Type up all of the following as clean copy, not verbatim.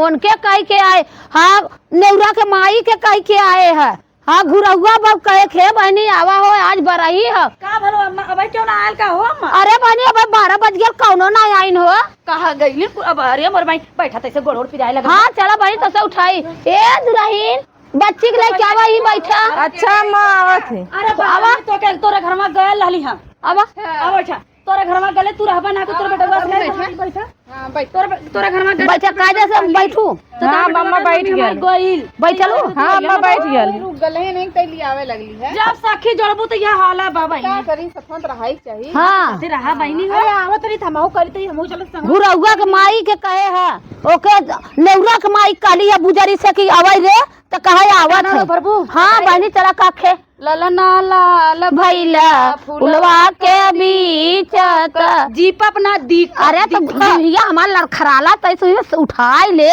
कौन के कह के आए। हाँ नेउरा के माई के कह के आए है। हाँ घुरहुआ बाब कहे खे बहनी आवा हो आज बरही है का भलो अम्मा अब क्यों ना आयल का हो अम्मा? अरे बहनी अब 12 बज गया कौनो ना आइन हो। कहा गई अब अरे मोर भाई बैठा तैसे गोड़ पिराए लगा। हाँ चला बहनी तो उठाई ए दुराहीन बच्ची के लेके आवा ही बैठा। अच्छा अम्मा आवत है। अरे बाबा तो के तोरे घर में गए रहली हम आवा अब बैठा तोरे घर में गले तू रहबा ना तोरे बेटा बस बैठा हां बैठ तोरे घर में बैठा कायदे से बैठू। हाँ मम्मा बैठ गया गइल बैठलू। हाँ अम्मा बैठ गया। रुक गले नहीं तैली आवे लगली है। जब साखी जोड़बू तो यह हाल है बाबा क्या करी सफंत रहाई चाहिए। हाँ से रहा बहनी हो। अरे आवत रही थमाऊ करी तई हमहू चलत संग। घुरहुआ के माई के कहे है ओके नेउरा के माई काली है बुजरी से कि आवई रे तो कहे आवत है प्रभु। हाँ बहनी चला काखे ललना लाल भैला फुलवा के बीच जीप अपना दी अरे तो भैया हमार लड़खड़ाला तैसे उठाई ले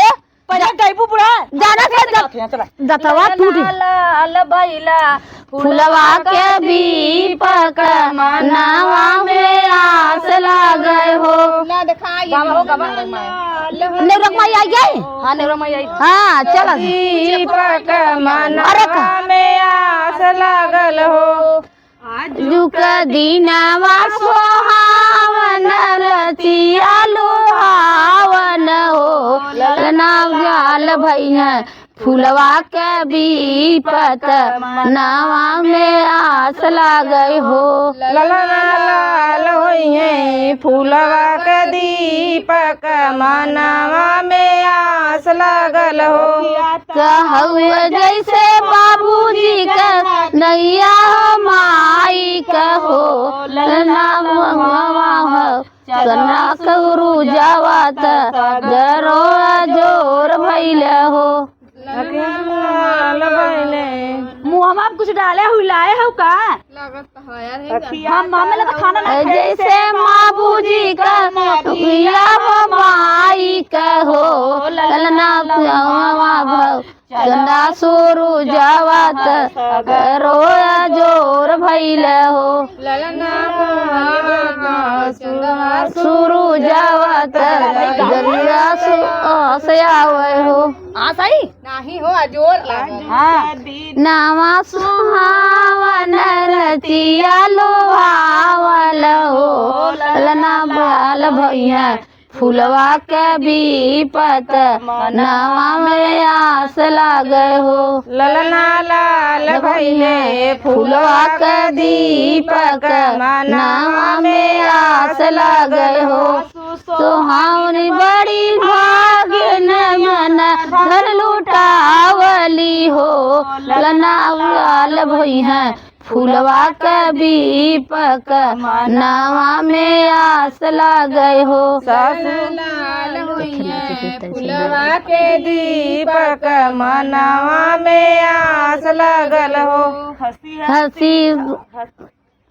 पहले गईबू बुढ़ा जाना से दतवा टूट लाल भैला फुलवा के बीपक मनावा में आस लागे हो। ना दिखाई नेउरा के माई आई गई। हां नेवरा मैया आई। हाँ चल दीपक अरे मनवा में आस लागल हो। जुक दीनावा सोहावन रतिया लुहावन हो। ललना गाल भैया फुलवा के बीपत नावा में आस लागई हो। ललना लाल होइए फूलवा के दीपक मनवा में आस लागल हो। कहु जैसे बाबूजी का नैया हो माई कहो ललना हो चना करू जावत जरो जोर भैल हो। मुंह में कुछ डाले हुलाए हो का लागत है यार। हम मामे लगा खाना ना खाए। जैसे माबूजी का नैया हो माई कहो ललना भव चंदा सुरु जावत करो जोर भैल हो। ललना सुरु जावत जलिया से आवे हो। हां सही नाही हो अजोर लागत। हां नावा सुहावन रतिया लोहावल हो। ललना बाल भैया फुलवा के बीपत नावा में आस लागे हो। ललना लाल भैले फुलवा के दीपक नावा में आस लागे हो। सोहावनी बड़ी भागिन मन धर लुटावली हो। ललना लाल भैया फुलवा के बीपक नावा में आस लागे हो। लाल होइए फुलवा के दीपक मनवा में आस लागल हो। हंसी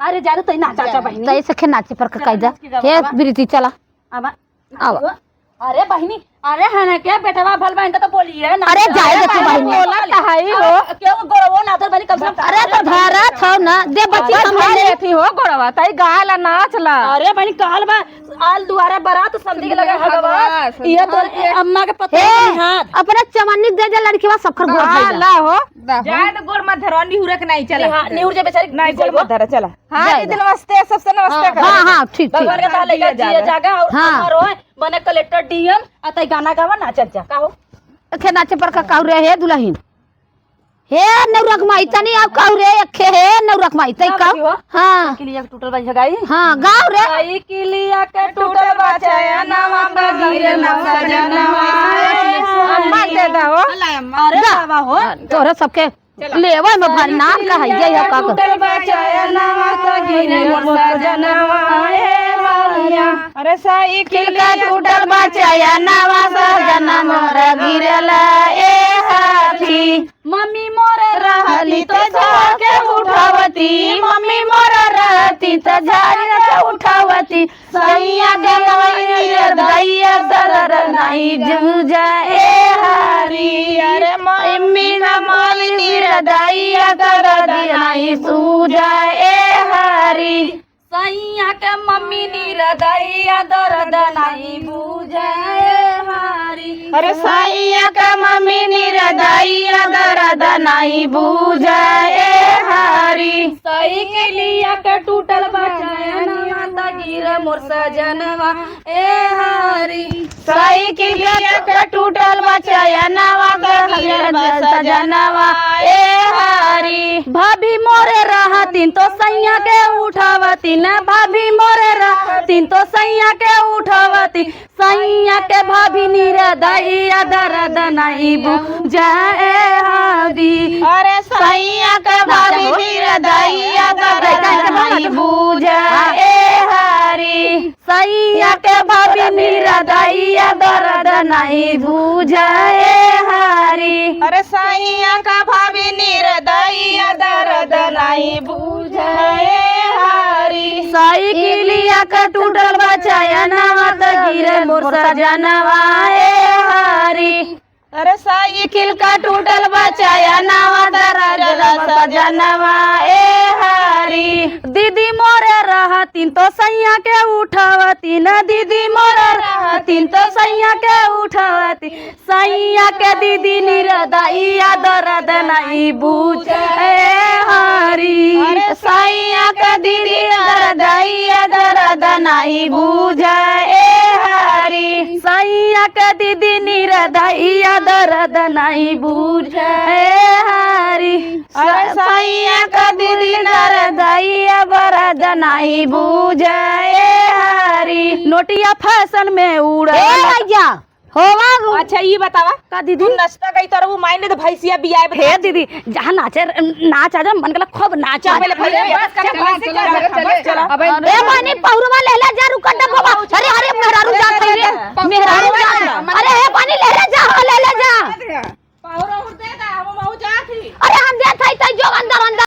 अरे जा तो ना चाचा बहनी तैसे खे नाचे पर कायदा हे बिरती चला अब आवा। अरे बहनी अरे है ना क्या बेटवा भल बहन तो बोलिए ना। अरे जाए दे तू बहनी। बोला कहाई हो क्यों गोरवो ना तो बनी कम से कम। अरे तो धारा छौ ना दे बच्ची संभाल ले। थी हो गोड़वा तई गाल नाच ला। अरे बहनी कहल बा आल दुआरा बारात समझी के लगा भगवान ये तो अम्मा के पता हे नहीं हाथ अपने चमन्नी दे दे लड़कीवा सबकर गोर हाँ भइला। ला हो जान गोड़ मत धरो निहुरक नहीं चला। निहुर जे बेचारी नहीं गोड़ मत धरो चला। हाँ जाए दीदी नमस्ते सबसे नमस्ते कर। हाँ हाँ ठीक ठीक भगवान के ताले दिया जिए जागा और हाँ। हमारो बने कलेक्टर डीएम अतई गाना गावा नाचत जा का हो। खे नाचे पर का कहू रे हे दुल्हन हे नौरक माई तनी आप कहू रे अखे हे नौरक माई तई कहू। हाँ किलिया के टूटल बन जगाई हाँ गाँव रे आई किलिया के टूटल बचाया नवा बगीर नवा जनवा अम्मा दे दो। अरे बाबा हो तोरे सबके लेवे में भर नाम कहै जय हो का टूटल बचाया नवा बगीर नवा जनवा ए मारिया। अरे साइकिल का टूटल बचाया नवा सजना मोर गिरल ए हाथी। मम्मी मोरे रहली तो जाके उठावती मम्मी मोर रहती तो झाड़ी के उठावती। सैया के गवैया दैया सरर नहीं जूझा ए हारी। अरे मम्मी का माली दैया कर दी नहीं सूझा ए हारी। सैया के मम्मी निरदैया दर्द नहीं बुझे हारी। अरे सैया का मम्मी निरदैया दर्द नहीं बुझे हारी। सही के लिया के टूटल बचैनवा त गिर मोर सजनवा ए हारी। सही के लिए के टूटल बचैनवा सजनवा ए हारी। भाभी मोरे रहतीन तो सैया के उठावती न भाभी मोरे रहतीन तो सैया के उठावती। सैया के भाभी निरदैया दर्द नहीं बुझे हारी। अरे सैया का भाभी निरदैया दर्द नहीं बुझे हारी। सैया के भाभी निरदैया दर्द नहीं बुझे हारी। अरे सैया का भाभी निरदैया दर्द नहीं बुझे हारी। साइकिलिया का टूटल बचैनवा त गिरे मोर सजनवा ए हारी। अरे साइकिल का टूटल बचैनवा दर्द सजनवा ए हारी। दीदी मोरे रहतीन तो सैया के उठावती न दीदी मोरे रहतीन तो सैया के उठावती। सैया के दीदी निरदैया दर्द नहीं बुझे हारी। अरे सैया का दीदी निरदैया दर्द नहीं बुझे हारी। सैया के दीदी निरदैया दर्द नहीं बुझे हारी। अरे सैया का दीदी निरदैया दर्द नहीं बुझे हारी। नोटिया फैशन में उड़ होवा अच्छा ये बतावा का दीदी नचता गई तो वो मायने तो भैंसिया बियाए हे दीदी जहाँ नाचे नाच आजा मन गला खूब नाचा पहले ए बनी पौरवा लेला जा रुका दे बाबा। अरे अरे मेहरारू जा रे मेहरारू जा। अरे हे बनी लेला जा